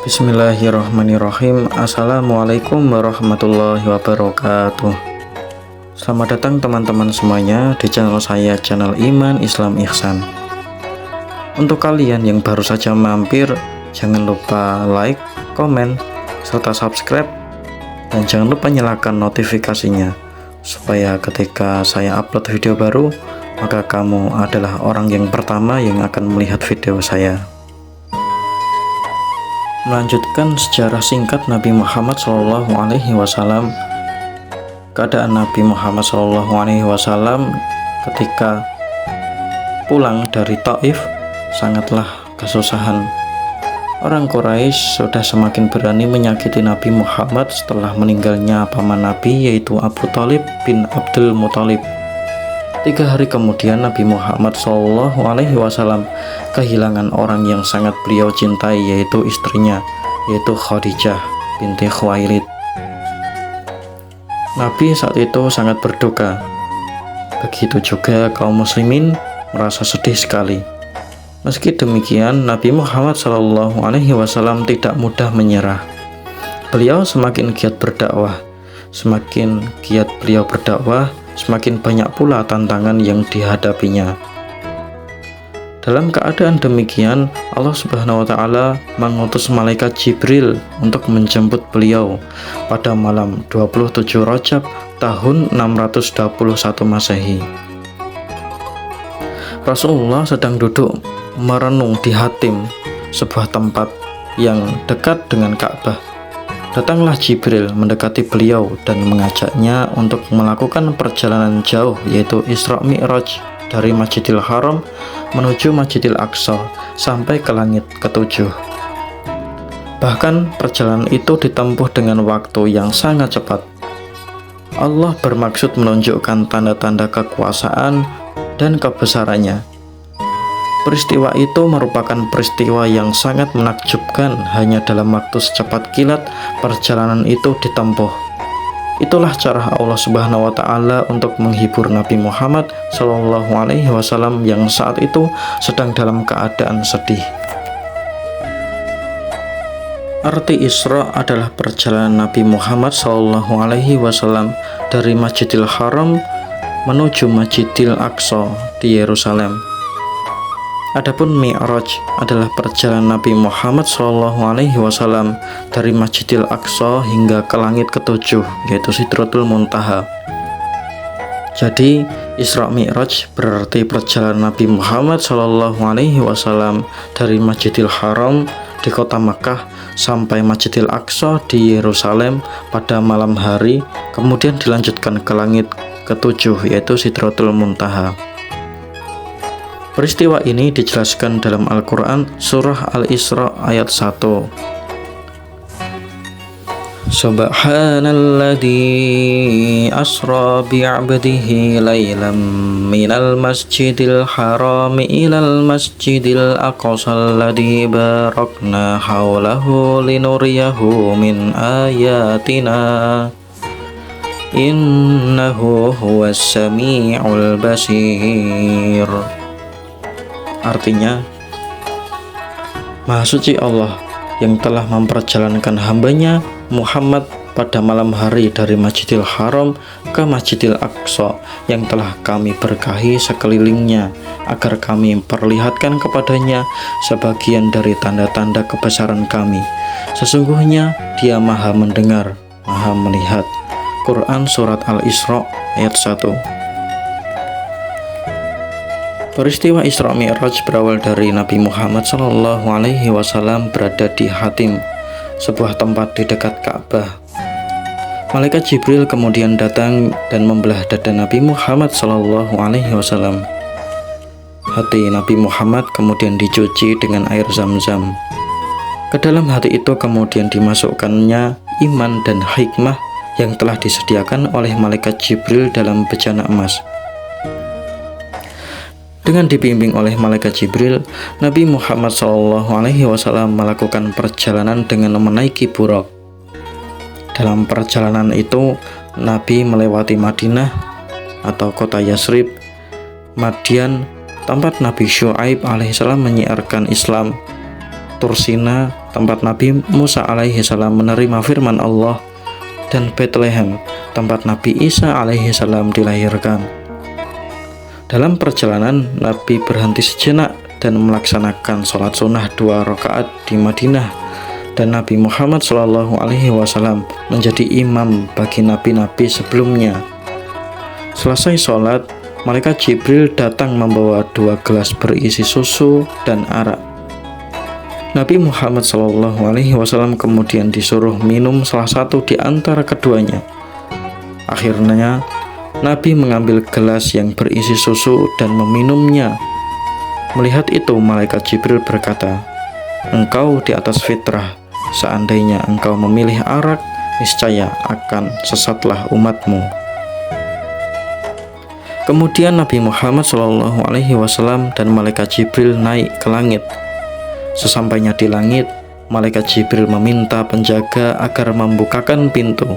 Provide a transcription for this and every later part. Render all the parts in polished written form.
Bismillahirrahmanirrahim. Assalamualaikum warahmatullahi wabarakatuh. Selamat datang teman-teman semuanya di channel saya, channel Iman Islam Ihsan. Untuk kalian yang baru saja mampir, jangan lupa like, komen, serta subscribe, dan jangan lupa nyalakan notifikasinya supaya ketika saya upload video baru, maka kamu adalah orang yang pertama yang akan melihat video saya. Melanjutkan sejarah singkat Nabi Muhammad SAW. Keadaan Nabi Muhammad SAW ketika pulang dari Taif sangatlah kesusahan. Orang Quraisy sudah semakin berani menyakiti Nabi Muhammad setelah meninggalnya paman Nabi, yaitu Abu Thalib bin Abdul Muthalib. 3 hari kemudian Nabi Muhammad SAW kehilangan orang yang sangat beliau cintai, yaitu istrinya, yaitu Khadijah binti Khuwailid. Nabi saat itu sangat berduka. Begitu juga kaum muslimin merasa sedih sekali. Meski demikian, Nabi Muhammad SAW tidak mudah menyerah. Beliau semakin giat berdakwah. Semakin giat beliau berdakwah, semakin banyak pula tantangan yang dihadapinya. Dalam keadaan demikian, Allah Subhanahu wa Ta'ala mengutus malaikat Jibril untuk menjemput beliau pada malam 27 Rajab tahun 621 Masehi. Rasulullah sedang duduk merenung di Hatim, sebuah tempat yang dekat dengan Ka'bah. Datanglah Jibril mendekati beliau dan mengajaknya untuk melakukan perjalanan jauh, yaitu Isra Mi'raj dari Masjidil Haram menuju Masjidil Aqsa sampai ke langit ke-7. Bahkan perjalanan itu ditempuh dengan waktu yang sangat cepat. Allah bermaksud menunjukkan tanda-tanda kekuasaan dan kebesarannya. Peristiwa itu merupakan peristiwa yang sangat menakjubkan. Hanya dalam waktu secepat kilat perjalanan itu ditempuh. Itulah cara Allah Subhanahu wa Ta'ala untuk menghibur Nabi Muhammad SAW yang saat itu sedang dalam keadaan sedih. Arti Isra adalah perjalanan Nabi Muhammad SAW dari Masjidil Haram menuju Masjidil Aqsa di Yerusalem. Adapun Mi'raj adalah perjalanan Nabi Muhammad SAW dari Masjidil Aqsa hingga ke langit ke-7, yaitu Sidratul Muntaha. Jadi Isra Mi'raj berarti perjalanan Nabi Muhammad SAW dari Masjidil Haram di kota Makkah sampai Masjidil Aqsa di Yerusalem pada malam hari, kemudian dilanjutkan ke langit ke-7, yaitu Sidratul Muntaha. Peristiwa ini dijelaskan dalam Al-Quran surah Al-Isra ayat 1. Subhanalladzi asra bi'abdihi laylan minal masjidil harami ilal masjidil aqsa alladzi barakna hawlahu linuriyahu min ayatina innahu huwas sami'ul basir. Artinya, Maha Suci Allah yang telah memperjalankan hambanya Muhammad pada malam hari dari Masjidil Haram ke Masjidil Aqsa yang telah kami berkahi sekelilingnya, agar kami perlihatkan kepadanya sebagian dari tanda-tanda kebesaran kami. Sesungguhnya Dia Maha mendengar, Maha melihat. Quran Surat Al-Isra ayat 1. Peristiwa Isra Mi'raj berawal dari Nabi Muhammad SAW berada di Hatim, sebuah tempat di dekat Ka'bah. Malaikat Jibril kemudian datang dan membelah dada Nabi Muhammad SAW. Hati Nabi Muhammad kemudian dicuci dengan air Zam-Zam. Ke dalam hati itu kemudian dimasukkannya iman dan hikmah yang telah disediakan oleh Malaikat Jibril dalam bejana emas. Dengan dibimbing oleh Malaikat Jibril, Nabi Muhammad SAW melakukan perjalanan dengan menaiki buraq. Dalam perjalanan itu, Nabi melewati Madinah atau kota Yasrib, Madian, tempat Nabi Syu'aib alaihissalam menyiarkan Islam, Tursina, tempat Nabi Musa alaihi salam menerima firman Allah, dan Bethlehem, tempat Nabi Isa alaihi salam dilahirkan. Dalam perjalanan, Nabi berhenti sejenak dan melaksanakan sholat sunnah 2 rakaat di Madinah, dan Nabi Muhammad SAW menjadi imam bagi nabi-nabi sebelumnya. Selesai sholat, malaikat Jibril datang membawa 2 gelas berisi susu dan arak. Nabi Muhammad SAW kemudian disuruh minum salah satu di antara keduanya. Akhirnya, Nabi mengambil gelas yang berisi susu dan meminumnya. Melihat itu, malaikat Jibril berkata, "Engkau di atas fitrah. Seandainya engkau memilih arak, niscaya akan sesatlah umatmu." Kemudian Nabi Muhammad SAW dan malaikat Jibril naik ke langit. Sesampainya di langit, malaikat Jibril meminta penjaga agar membukakan pintu.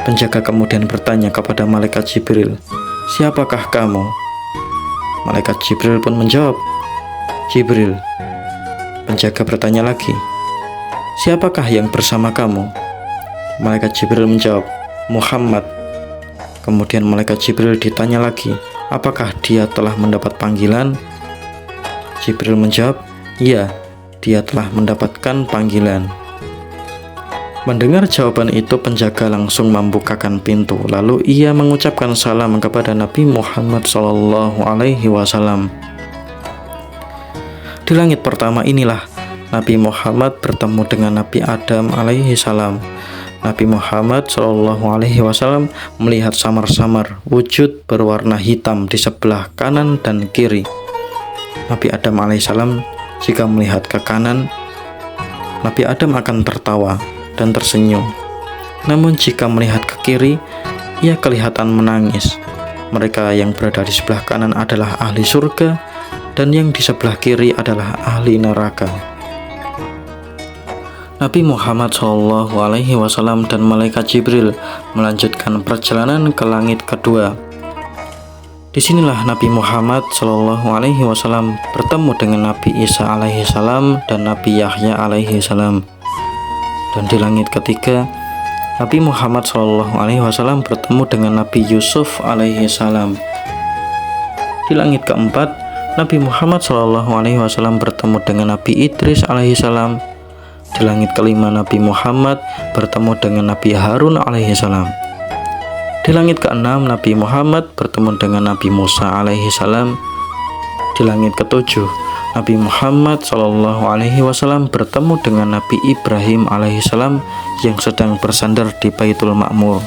Penjaga kemudian bertanya kepada malaikat Jibril, "Siapakah kamu?" Malaikat Jibril pun menjawab, "Jibril." Penjaga bertanya lagi, "Siapakah yang bersama kamu?" Malaikat Jibril menjawab, "Muhammad." Kemudian malaikat Jibril ditanya lagi, apakah dia telah mendapat panggilan? Jibril menjawab, "Iya, dia telah mendapatkan panggilan." Mendengar jawaban itu, penjaga langsung membukakan pintu. Lalu ia mengucapkan salam kepada Nabi Muhammad SAW. Di langit pertama inilah Nabi Muhammad bertemu dengan Nabi Adam alaihi salam. Nabi Muhammad SAW melihat samar-samar wujud berwarna hitam di sebelah kanan dan kiri. Nabi Adam alaihissalam jika melihat ke kanan, Nabi Adam akan tertawa dan tersenyum. Namun jika melihat ke kiri, ia kelihatan menangis. Mereka yang berada di sebelah kanan adalah ahli surga, dan yang di sebelah kiri adalah ahli neraka. Nabi Muhammad SAW dan malaikat Jibril melanjutkan perjalanan ke langit kedua. Disinilah Nabi Muhammad SAW bertemu dengan Nabi Isa alaihi salam dan Nabi Yahya alaihi salam. Dan di langit ketiga, Nabi Muhammad SAW bertemu dengan Nabi Yusuf alaihi salam. Di langit keempat, Nabi Muhammad SAW bertemu dengan Nabi Idris alaihi salam. Di langit kelima, Nabi Muhammad bertemu dengan Nabi Harun alaihi salam. Di langit keenam, Nabi Muhammad bertemu dengan Nabi Musa alaihi salam. Di langit ketujuh, Nabi Muhammad SAW bertemu dengan Nabi Ibrahim alaihi salam yang sedang bersandar di Baitul Ma'mur.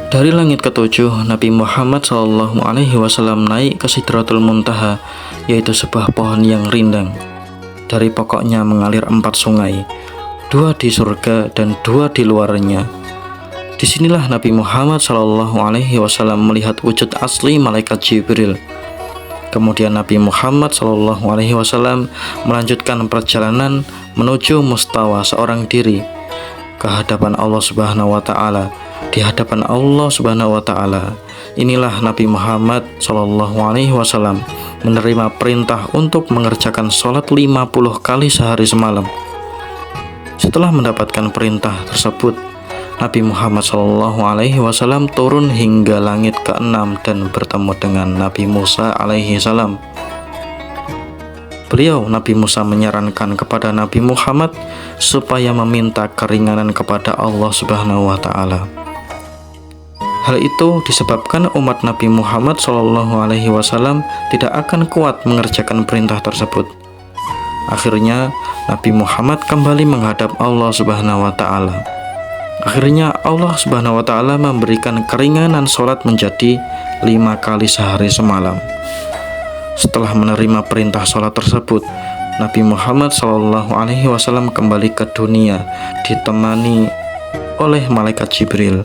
Dari langit ketujuh, Nabi Muhammad SAW naik ke Sidratul Muntaha, yaitu sebuah pohon yang rindang. Dari pokoknya mengalir 4 sungai, 2 di surga dan 2 di luarnya. Disinilah Nabi Muhammad SAW melihat wujud asli malaikat Jibril. Kemudian Nabi Muhammad SAW melanjutkan perjalanan menuju mustawa seorang diri ke hadapan Allah Subhanahu wa Ta'ala. Di hadapan Allah Subhanahu wa Ta'ala, inilah Nabi Muhammad SAW menerima perintah untuk mengerjakan sholat 50 kali sehari semalam. Setelah mendapatkan perintah tersebut, Nabi Muhammad SAW turun hingga langit ke-6 dan bertemu dengan Nabi Musa alaihi salam. Beliau, Nabi Musa, menyarankan kepada Nabi Muhammad supaya meminta keringanan kepada Allah Subhanahu wa Ta'ala. Hal itu disebabkan umat Nabi Muhammad SAW tidak akan kuat mengerjakan perintah tersebut. Akhirnya Nabi Muhammad kembali menghadap Allah Subhanahu wa Ta'ala. Akhirnya Allah Subhanahu wa Ta'ala memberikan keringanan sholat menjadi 5 kali sehari semalam. Setelah menerima perintah sholat tersebut, Nabi Muhammad SAW kembali ke dunia ditemani oleh malaikat Jibril.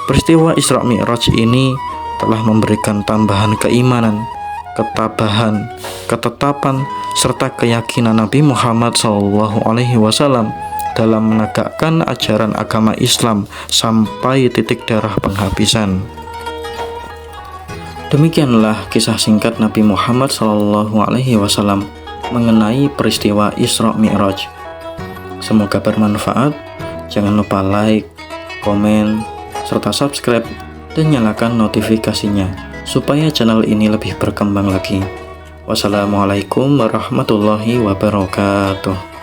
Peristiwa Isra Mi'raj ini telah memberikan tambahan keimanan, ketabahan, ketetapan, serta keyakinan Nabi Muhammad SAW dalam menegakkan ajaran agama Islam sampai titik darah penghabisan. Demikianlah kisah singkat Nabi Muhammad SAW. mengenai peristiwa Isra Mi'raj. Semoga bermanfaat. Jangan lupa like, komen, serta subscribe dan nyalakan notifikasinya supaya channel ini lebih berkembang lagi. Wassalamualaikum warahmatullahi wabarakatuh.